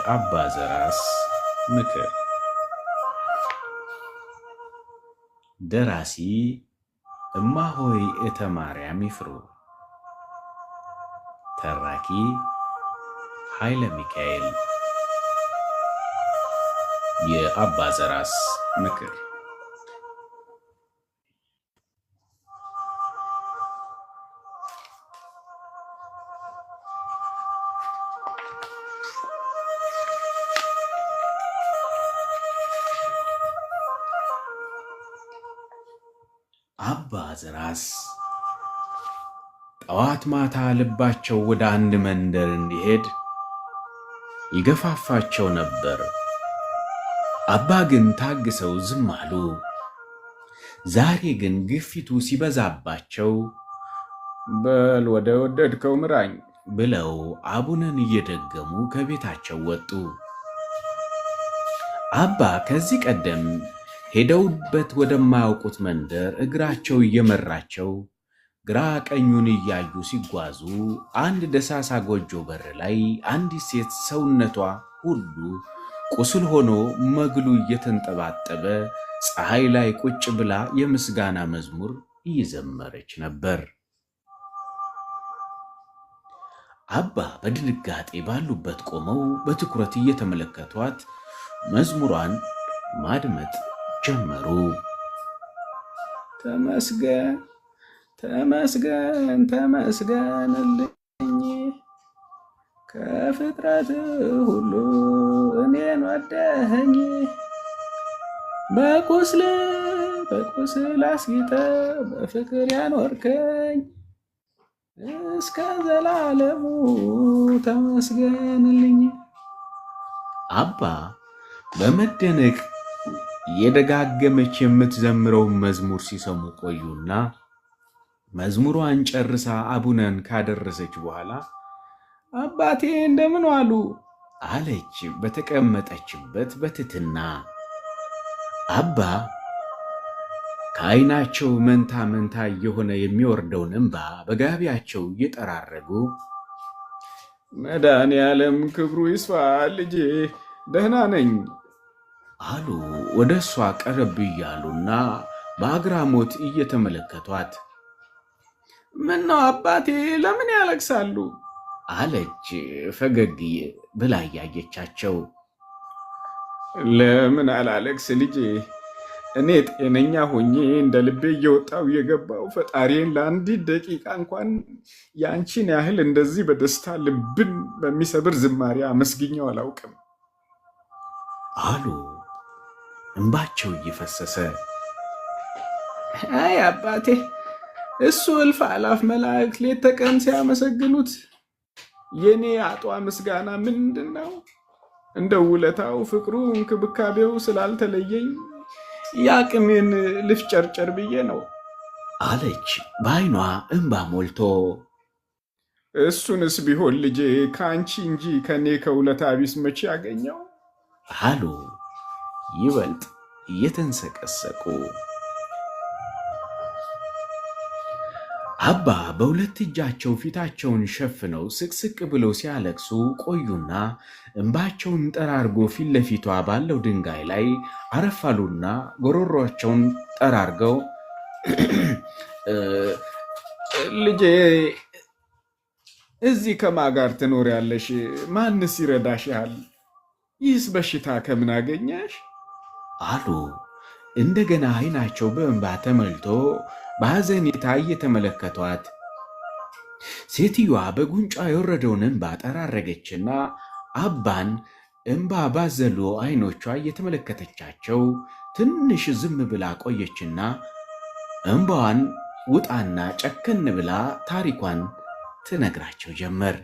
የአባ ዘራስ ምክር። ደራሲ እማሆይ እተ ማርያም ይፍሩ። ተራኪ ኃይለ ሚካኤል። የአባ ዘራስ ምክር። አባ ዘራስ ጠዋት ማታ ልባቸው ወደ አንድ መንደር እንዲሄድ ይገፋፋቸው ነበር። አባ ግን ታግሰው ዝም አሉ። ዛሬ ግን ግፊቱ ሲበዛባቸው በል ወደ ወደድከው ምራኝ ብለው አቡነን እየደገሙ ከቤታቸው ወጡ። አባ ከዚህ ቀደም ሄደውበት ወደማያውቁት መንደር እግራቸው እየመራቸው ግራ ቀኙን እያዩ ሲጓዙ አንድ ደሳሳ ጎጆ በር ላይ አንዲት ሴት ሰውነቷ ሁሉ ቁስል ሆኖ መግሉ እየተንጠባጠበ ፀሐይ ላይ ቁጭ ብላ የምስጋና መዝሙር እየዘመረች ነበር። አባ በድንጋጤ ባሉበት ቆመው በትኩረት እየተመለከቷት መዝሙሯን ማድመጥ ጀመሩ። ተመስገን ተመስገን ተመስገንልኝ ከፍጥረት ሁሉ እኔን ወደኸኝ በቁስል አስጊጠ በፍቅር ያኖርከኝ እስከ ዘላለሙ ተመስገንልኝ። አባ በመደነቅ የደጋገመች የምትዘምረውን መዝሙር ሲሰሙ ቆዩና መዝሙሯን ጨርሳ አቡነን ካደረሰች በኋላ አባቴ እንደምን ዋሉ አለች በተቀመጠችበት በትህትና። አባ ከዓይናቸው መንታ መንታ እየሆነ የሚወርደውን እንባ በጋቢያቸው እየጠራረጉ መድኃኔዓለም ክብሩ ይስፋ ልጄ ደህና ነኝ አሉ። ወደ እሷ ቀረብ እያሉና በአግራሞት እየተመለከቷት ምን ነው አባቴ ለምን ያለቅሳሉ አለች ፈገግ ብላ እያየቻቸው። ለምን አላለቅስ ልጄ፣ እኔ ጤነኛ ሆኜ እንደ ልቤ እየወጣው የገባው ፈጣሪን ለአንዲት ደቂቃ እንኳን ያንቺን ያህል እንደዚህ በደስታ ልብን በሚሰብር ዝማሬ አመስግኘው አላውቅም አሉ እንባቸው እየፈሰሰ። አይ አባቴ እሱ እልፍ አላፍ መላእክት ሌት ተቀን ሲያመሰግኑት የኔ አጧ ምስጋና ምንድን ነው? እንደ ውለታው ፍቅሩ እንክብካቤው ስላልተለየኝ ያቅሜን ልፍጨርጨር ብዬ ነው አለች በዓይኗ እንባ ሞልቶ። እሱንስ ቢሆን ልጄ ከአንቺ እንጂ ከኔ ከውለታ ቢስ መቼ ያገኘው አሉ ይበልጥ እየተንሰቀሰቁ። አባ በሁለት እጃቸው ፊታቸውን ሸፍነው ስቅስቅ ብለው ሲያለቅሱ ቆዩና እንባቸውን ጠራርጎ ፊት ለፊቷ ባለው ድንጋይ ላይ አረፋሉና ጎሮሯቸውን ጠራርገው ልጄ እዚህ ከማን ጋር ትኖሪያለሽ? ማንስ ይረዳሻል? ይህስ በሽታ ከምን አገኘሽ? አሉ እንደገና ዓይናቸው በእንባ ተሞልቶ በሐዘኔታ እየተመለከቷት። ሴትዮዋ በጉንጯ የወረደውን እንባ ጠራረገችና አባን እንባ ባዘሉ ዓይኖቿ እየተመለከተቻቸው ትንሽ ዝም ብላ ቆየችና እንባዋን ውጣና ጨከን ብላ ታሪኳን ትነግራቸው ጀመር።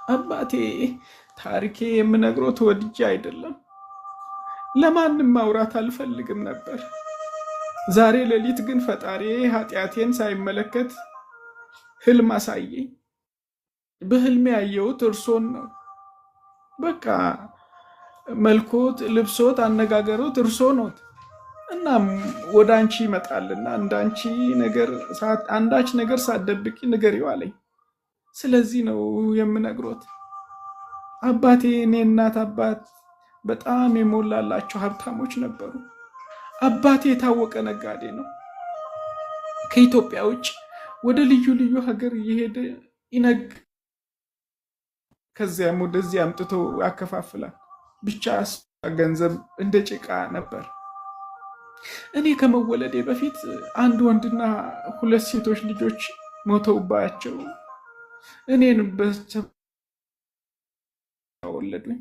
አባቴ ታሪኬ የምነግረው ተወድጄ አይደለም፣ ለማንም ማውራት አልፈልግም ነበር። ዛሬ ሌሊት ግን ፈጣሪ ኃጢአቴን ሳይመለከት ህልም አሳየኝ። በህልሜ ያየሁት እርሶን ነው። በቃ መልኮት፣ ልብሶት፣ አነጋገሮት እርሶ ኖት። እናም ወደ አንቺ ይመጣልና አንዳች ነገር ሳትደብቂ ንገሪው አለኝ። ስለዚህ ነው የምነግሮት አባቴ እኔ እናት አባት በጣም የሞላላቸው ሀብታሞች ነበሩ። አባቴ የታወቀ ነጋዴ ነው። ከኢትዮጵያ ውጭ ወደ ልዩ ልዩ ሀገር እየሄደ ከዚያም ወደዚህ አምጥቶ ያከፋፍላል። ብቻ ገንዘብ እንደ ጭቃ ነበር። እኔ ከመወለዴ በፊት አንድ ወንድና 2 ሴቶች ልጆች ሞተውባቸው እኔን ወለዱኝ።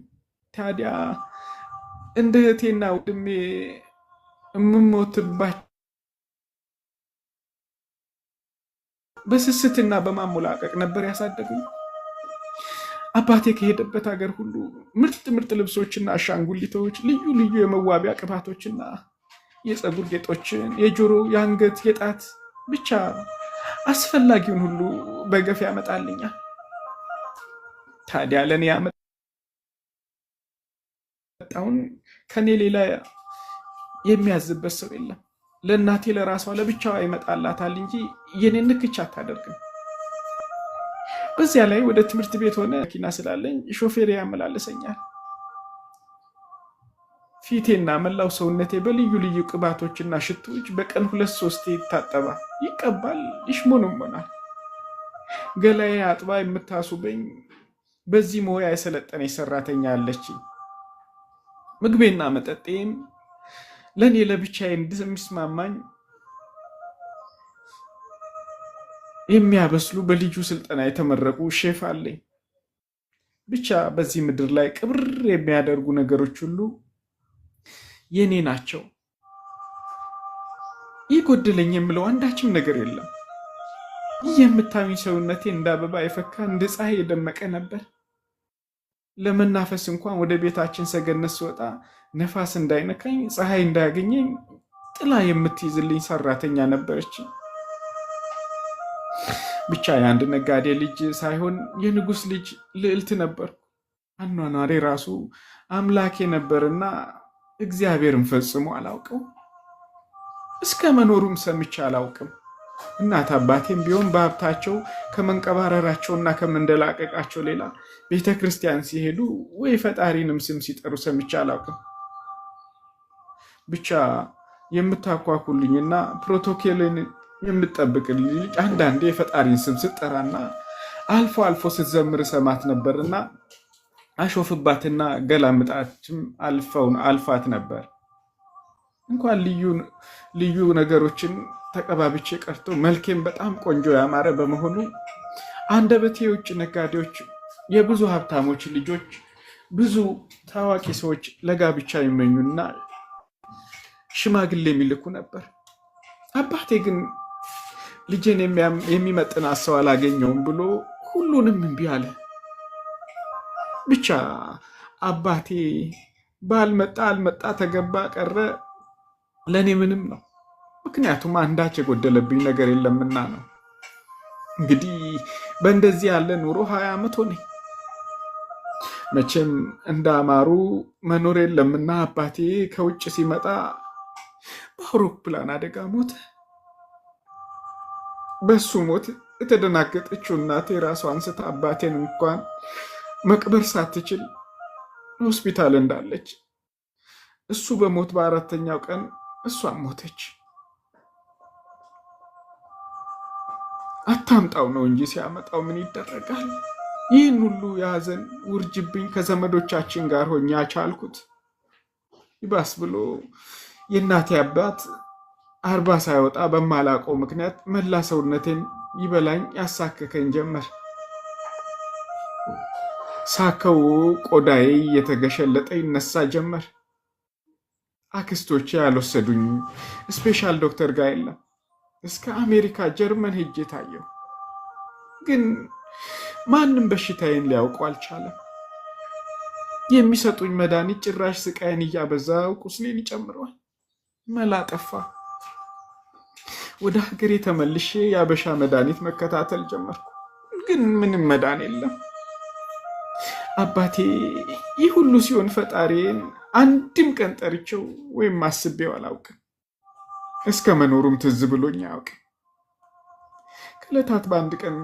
ታዲያ እንደ እህቴና ወንድሜ የምሞትባቸው በስስትና በማሞላቀቅ ነበር ያሳደጉኝ። አባቴ ከሄደበት ሀገር ሁሉ ምርጥ ምርጥ ልብሶችና አሻንጉሊቶች፣ ልዩ ልዩ የመዋቢያ ቅባቶችና የፀጉር ጌጦችን፣ የጆሮ፣ የአንገት፣ የጣት ብቻ አስፈላጊውን ሁሉ በገፍ ያመጣልኛል። ታዲያ ለእኔ ያመጣውን ከኔ ሌላ የሚያዝበት ሰው የለም። ለእናቴ ለራሷ ለብቻዋ ይመጣላታል እንጂ የኔን ንክቻ አታደርግም። በዚያ ላይ ወደ ትምህርት ቤት ሆነ መኪና ስላለኝ ሾፌር ያመላለሰኛል። ፊቴና መላው ሰውነቴ በልዩ ልዩ ቅባቶችና ሽቶዎች በቀን 2-3 ይታጠባል፣ ይቀባል፣ ይሽሞነሞናል። ገላዬ አጥባ የምታሱበኝ በዚህ ሙያ የሰለጠነች ሰራተኛ አለችኝ። ምግቤና መጠጤም ለእኔ ለብቻዬ እንደሚስማማኝ የሚያበስሉ በልዩ ስልጠና የተመረቁ ሼፍ አለኝ። ብቻ በዚህ ምድር ላይ ቅብር የሚያደርጉ ነገሮች ሁሉ የኔ ናቸው። ይህ ጎደለኝ የምለው አንዳችም ነገር የለም። ይህ የምታዩኝ ሰውነቴ እንደ አበባ የፈካ እንደ ፀሐይ የደመቀ ነበር። ለመናፈስ እንኳን ወደ ቤታችን ሰገነት ስወጣ ነፋስ እንዳይነካኝ፣ ፀሐይ እንዳያገኘኝ ጥላ የምትይዝልኝ ሰራተኛ ነበረች። ብቻ የአንድ ነጋዴ ልጅ ሳይሆን የንጉሥ ልጅ ልዕልት ነበርኩ። አኗኗሬ ራሱ አምላኬ ነበርና እግዚአብሔርን ፈጽሞ አላውቀው፣ እስከ መኖሩም ሰምቼ አላውቅም። እናት አባቴም ቢሆን በሀብታቸው ከመንቀባረራቸውና ከመንደላቀቃቸው ሌላ ቤተ ክርስቲያን ሲሄዱ ወይ ፈጣሪንም ስም ሲጠሩ ሰምቼ አላውቅም። ብቻ የምታኳኩልኝና ፕሮቶኮልን የምጠብቅልኝ ልጅ አንዳንዴ የፈጣሪን ስም ስጠራና አልፎ አልፎ ስትዘምር ሰማት ነበርና አሾፍባትና ገላምጣችም አልፋት ነበር። እንኳን ልዩ ነገሮችን ተቀባብቼ ቀርቶ መልኬም በጣም ቆንጆ ያማረ በመሆኑ አንደበቴ የውጭ ነጋዴዎች፣ የብዙ ሀብታሞች ልጆች፣ ብዙ ታዋቂ ሰዎች ለጋብቻ የሚመኙና ሽማግሌ የሚልኩ ነበር። አባቴ ግን ልጄን የሚመጥናት ሰው አላገኘውም ብሎ ሁሉንም እምቢ አለ። ብቻ አባቴ ባልመጣ አልመጣ ተገባ ቀረ ለእኔ ምንም ነው። ምክንያቱም አንዳች የጎደለብኝ ነገር የለምና ነው። እንግዲህ በእንደዚህ ያለ ኑሮ 20 ዓመት ሆነኝ። መቼም እንዳማሩ መኖር የለምና አባቴ ከውጭ ሲመጣ በአውሮፕላን አደጋ ሞተ። በሱ ሞት የተደናገጠችው እናቴ ራሷን ስታ አባቴን እንኳን መቅበር ሳትችል ሆስፒታል እንዳለች እሱ በሞት በ4ኛው ቀን እሷም ሞተች። አታምጣው ነው እንጂ ሲያመጣው ምን ይደረጋል? ይህን ሁሉ የሀዘን ውርጅብኝ ከዘመዶቻችን ጋር ሆኜ ቻልኩት። ይባስ ብሎ የእናቴ አባት 40 ሳይወጣ በማላውቀው ምክንያት መላ ሰውነቴን ይበላኝ ያሳከከኝ ጀመር። ሳከው ቆዳዬ እየተገሸለጠ ይነሳ ጀመር። አክስቶቼ ያልወሰዱኝ ስፔሻል ዶክተር ጋር የለም። እስከ አሜሪካ ጀርመን ሄጄ ታየው፣ ግን ማንም በሽታዬን ሊያውቁ አልቻለም። የሚሰጡኝ መድኃኒት ጭራሽ ስቃይን እያበዛው ቁስሌን ይጨምረዋል። መላ ጠፋ። ወደ ሀገሬ ተመልሼ የአበሻ መድኃኒት መከታተል ጀመርኩ፣ ግን ምንም መዳን የለም። አባቴ ይህ ሁሉ ሲሆን ፈጣሪን አንድም ቀን ጠርቼው ወይም አስቤው አላውቅም። እስከ መኖሩም ትዝ ብሎኝ አያውቅም። ከዕለታት በአንድ ቀን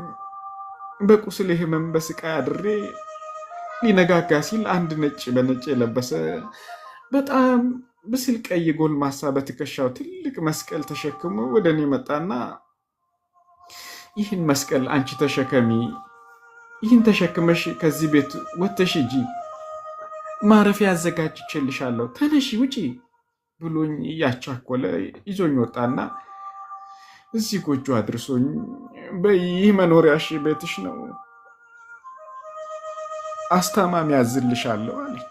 በቁስሌ ህመም በስቃይ አድሬ ሊነጋጋ ሲል አንድ ነጭ በነጭ የለበሰ በጣም ብስል ቀይ ጎልማሳ በትከሻው ትልቅ መስቀል ተሸክሞ ወደ እኔ መጣና ይህን መስቀል አንቺ ተሸከሚ፣ ይህን ተሸክመሽ ከዚህ ቤት ወጥተሽ ሂጂ፣ ማረፊያ አዘጋጅቼልሻለሁ፣ ተነሺ ውጪ ብሎኝ እያቻኮለ ይዞኝ ወጣና እዚህ ጎጆ አድርሶኝ በይህ መኖሪያሽ ቤትሽ ነው፣ አስታማሚ ያዝልሻለሁ አለኝ።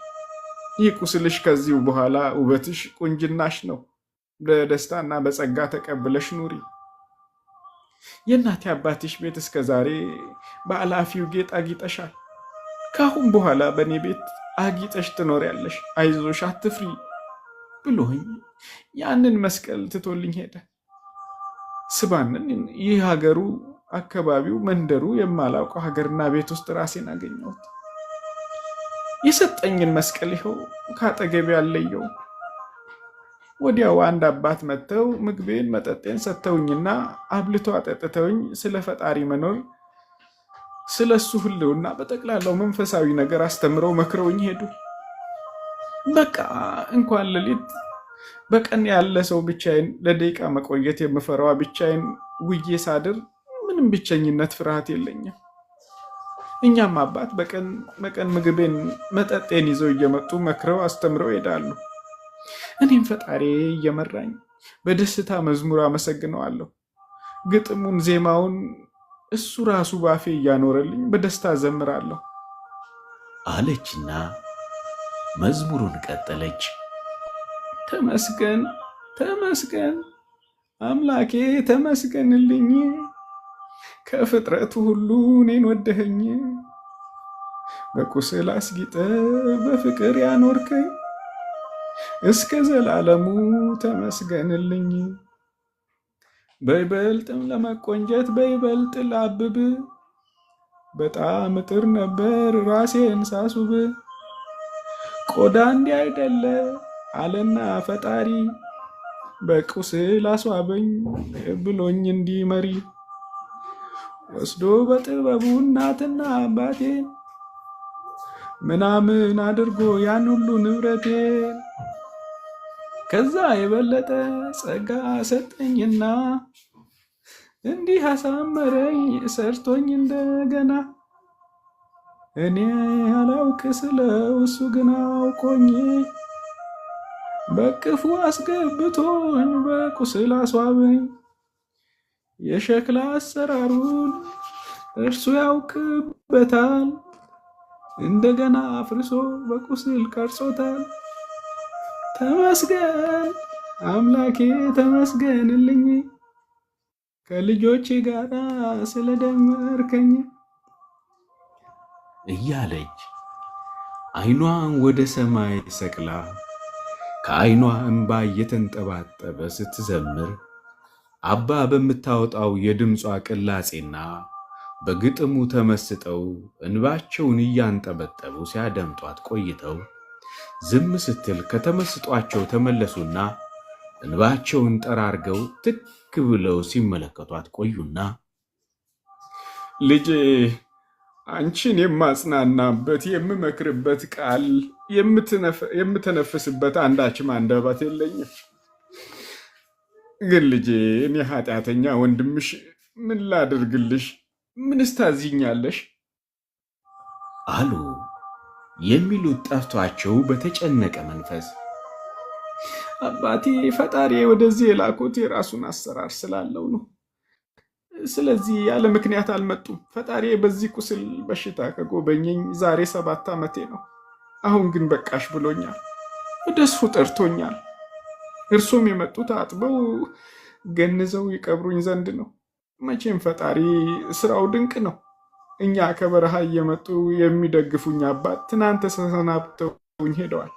ይህ ቁስልሽ ከዚሁ በኋላ ውበትሽ ቁንጅናሽ ነው፣ በደስታና በጸጋ ተቀብለሽ ኑሪ። የእናቴ አባትሽ ቤት እስከ ዛሬ በአላፊው ጌጥ አጊጠሻል። ካሁን በኋላ በእኔ ቤት አጊጠሽ ትኖሪያለሽ፣ አይዞሽ አትፍሪ ብሎኝ ያንን መስቀል ትቶልኝ ሄደ። ስባንን ይህ ሀገሩ፣ አካባቢው፣ መንደሩ የማላውቀው ሀገርና ቤት ውስጥ ራሴን አገኘሁት። የሰጠኝን መስቀል ይኸው ከአጠገቤ ያለየው። ወዲያው አንድ አባት መጥተው ምግቤን መጠጤን ሰጥተውኝና አብልቶ አጠጥተውኝ ስለ ፈጣሪ መኖር፣ ስለ እሱ ህልውና በጠቅላላው መንፈሳዊ ነገር አስተምረው መክረውኝ ሄዱ። በቃ እንኳን ሌሊት በቀን ያለ ሰው ብቻዬን ለደቂቃ መቆየት የምፈራዋ ብቻዬን ውዬ ሳድር ምንም ብቸኝነት ፍርሃት የለኝም። እኛም አባት በቀን ምግቤን መጠጤን ይዘው እየመጡ መክረው አስተምረው ይሄዳሉ። እኔም ፈጣሪ እየመራኝ በደስታ መዝሙር አመሰግነዋለሁ። ግጥሙን፣ ዜማውን እሱ ራሱ ባፌ እያኖረልኝ በደስታ ዘምራለሁ አለችና መዝሙሩን ቀጠለች። ተመስገን ተመስገን አምላኬ ተመስገንልኝ፣ ከፍጥረቱ ሁሉ እኔን ወደኸኝ፣ በቁስል አስጊጠ በፍቅር ያኖርከኝ፣ እስከ ዘላለሙ ተመስገንልኝ። በይበልጥም ለመቆንጀት በይበልጥ ላብብ፣ በጣም እጥር ነበር ራሴን ሳሱብ፣ ቆዳ እንዲህ አይደለ አለና ፈጣሪ፣ በቁስል አስዋበኝ ብሎኝ እንዲህ መሪ፣ ወስዶ በጥበቡ እናትና አባቴን ምናምን አድርጎ ያን ሁሉ ንብረቴን ከዛ የበለጠ ጸጋ ሰጠኝና እንዲህ አሳመረኝ ሰርቶኝ እንደገና። እኔ ያላውቅ ስለው እሱ ግን አውቆኝ በቅፉ አስገብቶኝ በቁስል አስዋበኝ። የሸክላ አሰራሩን እርሱ ያውቅበታል፣ እንደገና አፍርሶ በቁስል ቀርጾታል። ተመስገን አምላኬ ተመስገንልኝ፣ ከልጆቼ ጋር ስለደመርከኝ እያለች ዓይኗን ወደ ሰማይ ሰቅላ ከዓይኗ እንባ እየተንጠባጠበ ስትዘምር አባ በምታወጣው የድምጿ ቅላጼና በግጥሙ ተመስጠው እንባቸውን እያንጠበጠቡ ሲያደምጧት ቆይተው ዝም ስትል ከተመስጧቸው ተመለሱና እንባቸውን ጠራርገው ትክ ብለው ሲመለከቷት ቆዩና ልጄ አንቺን የማጽናናበት የምመክርበት ቃል የምተነፍስበት አንዳችም አንደበት የለኝም። ግን ልጄ እኔ ኃጢአተኛ ወንድምሽ ምን ላድርግልሽ? ምንስ ታዝኛለሽ? አሉ የሚሉት ጠፍቷቸው በተጨነቀ መንፈስ። አባቴ ፈጣሪ ወደዚህ የላኩት የራሱን አሰራር ስላለው ነው። ስለዚህ ያለ ምክንያት አልመጡም። ፈጣሪ በዚህ ቁስል በሽታ ከጎበኘኝ ዛሬ 7 ዓመቴ ነው። አሁን ግን በቃሽ ብሎኛል፣ ወደ እሱ ጠርቶኛል። እርሱም የመጡት አጥበው ገንዘው ይቀብሩኝ ዘንድ ነው። መቼም ፈጣሪ ስራው ድንቅ ነው። እኛ ከበረሃ እየመጡ የሚደግፉኝ አባት ትናንት ተሰናብተውኝ ሄደዋል።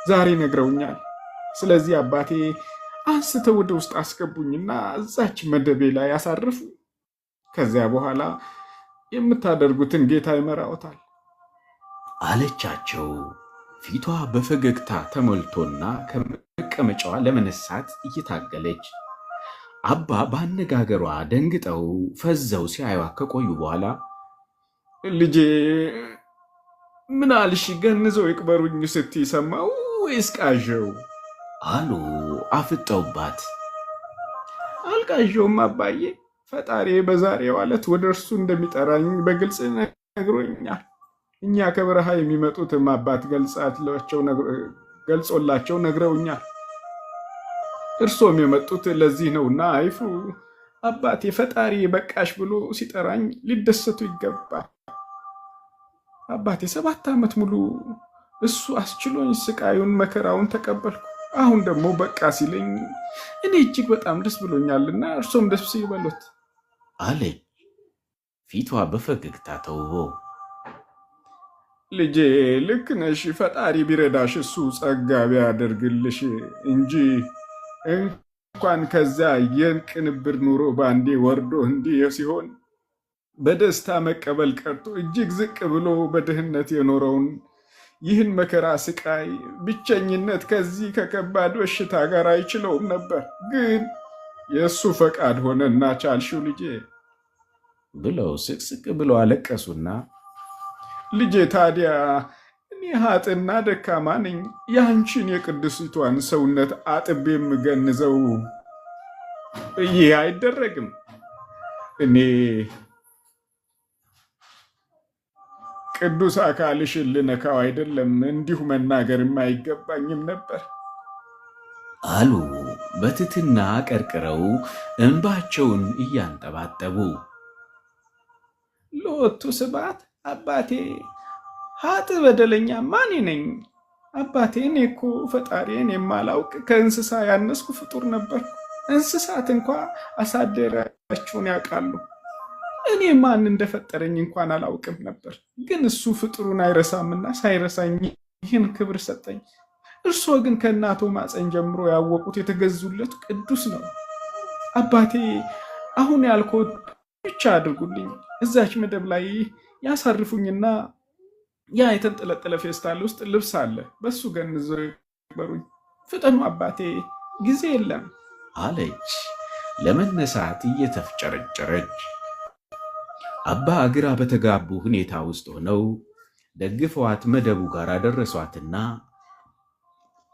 ዛሬ ነግረውኛል። ስለዚህ አባቴ አንስተው ወደ ውስጥ አስገቡኝና እዛች መደቤ ላይ ያሳርፉ። ከዚያ በኋላ የምታደርጉትን ጌታ ይመራዎታል አለቻቸው። ፊቷ በፈገግታ ተሞልቶና ከመቀመጫዋ ለመነሳት እየታገለች አባ በአነጋገሯ ደንግጠው ፈዘው ሲያዩዋ ከቆዩ በኋላ ልጄ ምን አልሽ? ገንዘው ይቅበሩኝ ስትይ ሰማው ወይስ ቃዠው? አሉ አፍጠውባት። አልቃዠውም አባዬ። ፈጣሪ በዛሬው ዕለት ወደ እርሱ እንደሚጠራኝ በግልጽ ነግሮኛል። እኛ ከበረሃ የሚመጡትም አባት ገልጾላቸው ነግረውኛል። እርሶም የመጡት ለዚህ ነውና አይፍሩ። አባቴ ፈጣሪ በቃሽ ብሎ ሲጠራኝ ሊደሰቱ ይገባል። አባቴ 7 ዓመት ሙሉ እሱ አስችሎኝ ስቃዩን መከራውን ተቀበልኩ። አሁን ደግሞ በቃ ሲለኝ እኔ እጅግ በጣም ደስ ብሎኛልና እርሶም ደስ ይበሉት አለች፣ ፊቷ በፈገግታ ተውቦ። ልጄ ልክ ነሽ። ፈጣሪ ቢረዳሽ እሱ ጸጋ ቢያደርግልሽ እንጂ እንኳን ከዚያ የቅንብር ኑሮ ባንዴ ወርዶ እንዲህ ሲሆን በደስታ መቀበል ቀርቶ እጅግ ዝቅ ብሎ በድህነት የኖረውን ይህን መከራ፣ ስቃይ፣ ብቸኝነት ከዚህ ከከባድ በሽታ ጋር አይችለውም ነበር። ግን የእሱ ፈቃድ ሆነና ቻልሽው ልጄ ብለው ስቅስቅ ብለው አለቀሱና ልጄ ታዲያ እኔ ሀጥና ደካማ ነኝ። ያንቺን የቅድስቷን ሰውነት አጥቤ የምገንዘው ይህ አይደረግም። እኔ ቅዱስ አካልሽን ልነካው አይደለም፣ እንዲሁ መናገርም አይገባኝም ነበር አሉ በትትና ቀርቅረው እንባቸውን እያንጠባጠቡ። ሎቱ ስብሐት አባቴ። ሀጥ በደለኛ ማን ነኝ አባቴ? እኔ እኮ ፈጣሪን የማላውቅ ከእንስሳ ያነስኩ ፍጡር ነበር። እንስሳት እንኳ አሳደራቸውን ያውቃሉ። እኔ ማን እንደፈጠረኝ እንኳን አላውቅም ነበር። ግን እሱ ፍጡሩን አይረሳምና ሳይረሳኝ ይህን ክብር ሰጠኝ። እርስዎ ግን ከእናቶ ማፀን ጀምሮ ያወቁት የተገዙለት ቅዱስ ነው አባቴ። አሁን ያልኩት ብቻ አድርጉልኝ። እዛች መደብ ላይ ያሳርፉኝና ያ የተንጠለጠለ ፌስታል ውስጥ ልብስ አለ፣ በሱ ገንዘው ይቅበሩኝ። ፍጠኑ አባቴ፣ ጊዜ የለም አለች ለመነሳት እየተፍጨረጨረች። አባ ግራ በተጋቡ ሁኔታ ውስጥ ሆነው ደግፈዋት መደቡ ጋር አደረሷትና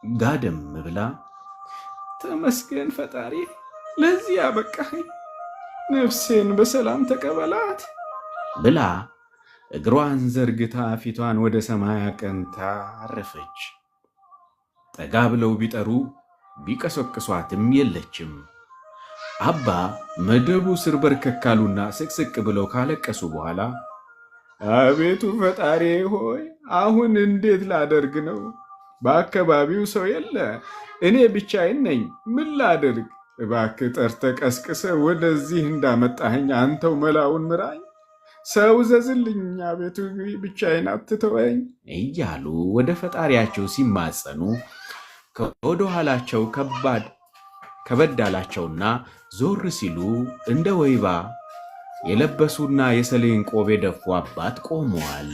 ጋደም ብላ ተመስገን ፈጣሪ፣ ለዚህ ያበቃኝ፣ ነፍሴን በሰላም ተቀበላት ብላ እግሯን ዘርግታ ፊቷን ወደ ሰማይ አቀንታ አረፈች። ጠጋ ብለው ቢጠሩ ቢቀሰቅሷትም የለችም። አባ መደቡ ስር በርከካሉና ስቅስቅ ብለው ካለቀሱ በኋላ አቤቱ ፈጣሪ ሆይ አሁን እንዴት ላደርግ ነው? በአካባቢው ሰው የለ፣ እኔ ብቻዬን ነኝ። ምን ላደርግ? እባክህ ጠርተህ ቀስቅሰህ ወደዚህ እንዳመጣኸኝ አንተው መላውን ምራኝ። ሰው ዘዝልኝ፣ አቤቱ ብቻዬን አትተወኝ እያሉ ወደ ፈጣሪያቸው ሲማጸኑ ከወደ ኋላቸው ከበድ አላቸውና ዞር ሲሉ እንደ ወይባ የለበሱና የሰሌን ቆብ የደፉ አባት ቆመዋል።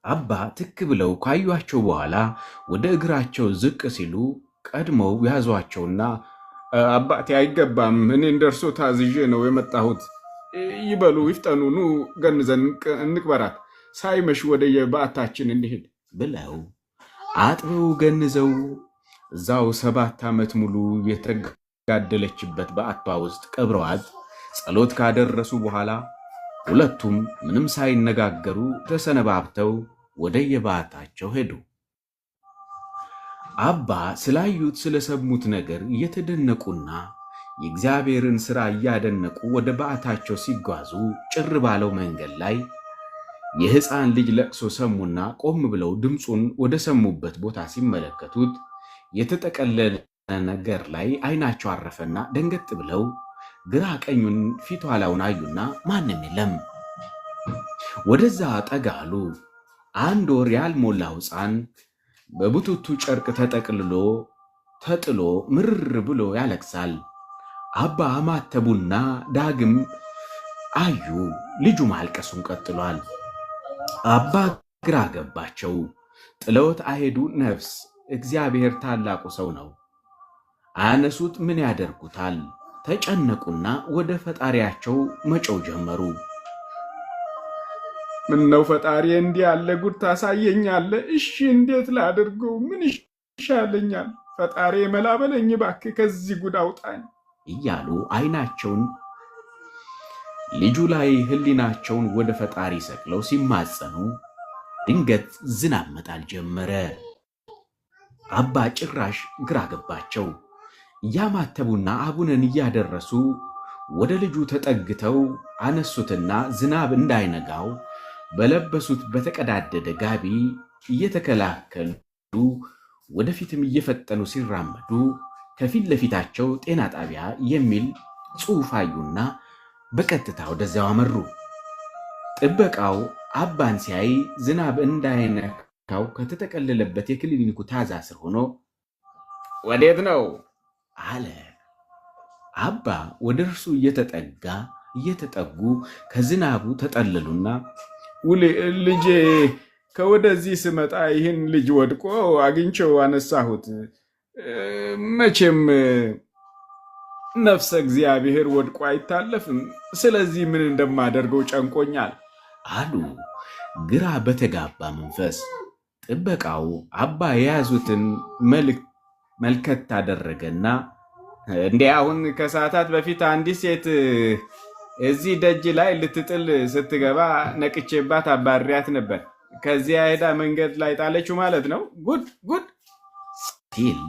አባ ትክ ብለው ካዩአቸው በኋላ ወደ እግራቸው ዝቅ ሲሉ ቀድመው ያዟቸውና አባቴ አይገባም፣ እኔ እንደርሶ ታዝዤ ነው የመጣሁት። ይበሉ ይፍጠኑ፣ ኑ ገንዘን እንቅበራት፣ ሳይመሽ ወደ የበዓታችን እንሄድ ብለው አጥበው ገንዘው እዛው 7 ዓመት ሙሉ የተጋደለችበት በዓቷ ውስጥ ቀብረዋት ጸሎት ካደረሱ በኋላ ሁለቱም ምንም ሳይነጋገሩ ተሰነባብተው ወደ የበዓታቸው ሄዱ። አባ ስላዩት ስለሰሙት ነገር እየተደነቁና የእግዚአብሔርን ሥራ እያደነቁ ወደ በዓታቸው ሲጓዙ ጭር ባለው መንገድ ላይ የሕፃን ልጅ ለቅሶ ሰሙና ቆም ብለው ድምፁን ወደ ሰሙበት ቦታ ሲመለከቱት የተጠቀለለ ነገር ላይ አይናቸው አረፈና ደንገጥ ብለው ግራ ቀኙን ፊት ኋላውን አዩና ማንም የለም። ወደዛ ጠጋ አሉ። 1 ወር ያልሞላው ሕፃን በቡቱቱ ጨርቅ ተጠቅልሎ ተጥሎ ምርር ብሎ ያለቅሳል። አባ አማተቡና ዳግም አዩ። ልጁ ማልቀሱን ቀጥሏል። አባ ግራ ገባቸው። ጥለውት አይሄዱ ነፍስ። እግዚአብሔር ታላቁ ሰው ነው። አያነሱት ምን ያደርጉታል? ተጨነቁና ወደ ፈጣሪያቸው መጮው ጀመሩ። ምነው ፈጣሪ እንዲህ ያለ ጉድ ታሳየኛለህ? እሺ እንዴት ላድርገው? ምን ይሻለኛል? ፈጣሪ መላ በለኝ እባክህ፣ ከዚህ ጉድ አውጣኝ እያሉ አይናቸውን ልጁ ላይ ህሊናቸውን ወደ ፈጣሪ ሰቅለው ሲማጸኑ ድንገት ዝናብ መጣል ጀመረ። አባ ጭራሽ ግራ ገባቸው። እያማተቡና አቡነን እያደረሱ ወደ ልጁ ተጠግተው አነሱትና ዝናብ እንዳይነጋው በለበሱት በተቀዳደደ ጋቢ እየተከላከሉ ወደፊትም እየፈጠኑ ሲራመዱ ከፊት ለፊታቸው ጤና ጣቢያ የሚል ጽሑፍ አዩና በቀጥታ ወደዚያው አመሩ። ጥበቃው አባን ሲያይ ዝናብ እንዳይነካው ከተጠቀለለበት የክሊኒኩ ታዛ ስር ሆኖ ወዴት ነው አለ። አባ ወደ እርሱ እየተጠጉ ከዝናቡ ተጠለሉና ልጄ ከወደዚህ ስመጣ ይህን ልጅ ወድቆ አግኝቼው አነሳሁት። መቼም ነፍሰ እግዚአብሔር ወድቆ አይታለፍም። ስለዚህ ምን እንደማደርገው ጨንቆኛል አሉ ግራ በተጋባ መንፈስ። ጥበቃው አባ የያዙትን መልከት አደረገና እንዴ አሁን ከሰዓታት በፊት አንዲት ሴት እዚህ ደጅ ላይ ልትጥል ስትገባ ነቅቼባት አባሪያት ነበር። ከዚያ ሄዳ መንገድ ላይ ጣለችው ማለት ነው። ጉድ ጉድ ሲል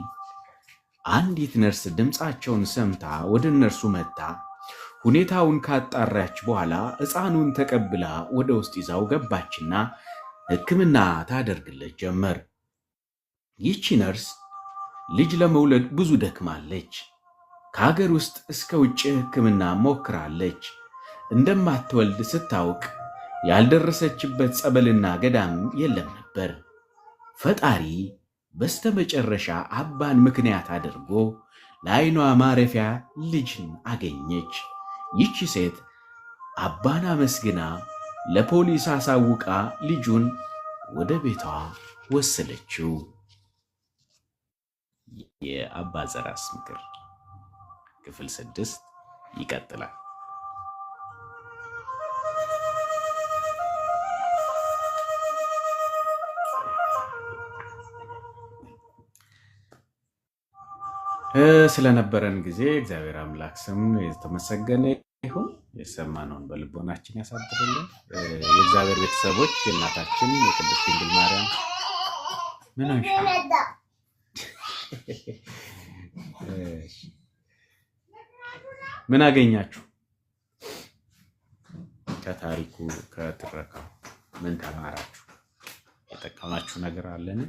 አንዲት ነርስ ድምፃቸውን ሰምታ ወደ እነርሱ መጣ። ሁኔታውን ካጣራች በኋላ ሕፃኑን ተቀብላ ወደ ውስጥ ይዛው ገባችና ሕክምና ታደርግለት ጀመር። ይቺ ነርስ ልጅ ለመውለድ ብዙ ደክማለች። ከሀገር ውስጥ እስከ ውጭ ሕክምና ሞክራለች። እንደማትወልድ ስታውቅ ያልደረሰችበት ጸበልና ገዳም የለም ነበር። ፈጣሪ በስተመጨረሻ አባን ምክንያት አድርጎ ለዓይኗ ማረፊያ ልጅን አገኘች። ይቺ ሴት አባን አመስግና ለፖሊስ አሳውቃ ልጁን ወደ ቤቷ ወሰደችው። የአባ ዘራስ ምክር ክፍል 6 ይቀጥላል። ስለነበረን ጊዜ እግዚአብሔር አምላክ ስም የተመሰገነ ይሁን። የሰማነውን በልቦናችን ያሳድርልን። የእግዚአብሔር ቤተሰቦች የእናታችን የቅድስት ድንግል ማርያም ምን አገኛችሁ? ከታሪኩ ከትረካው ምን ተማራችሁ? የጠቀማችሁ ነገር አለን?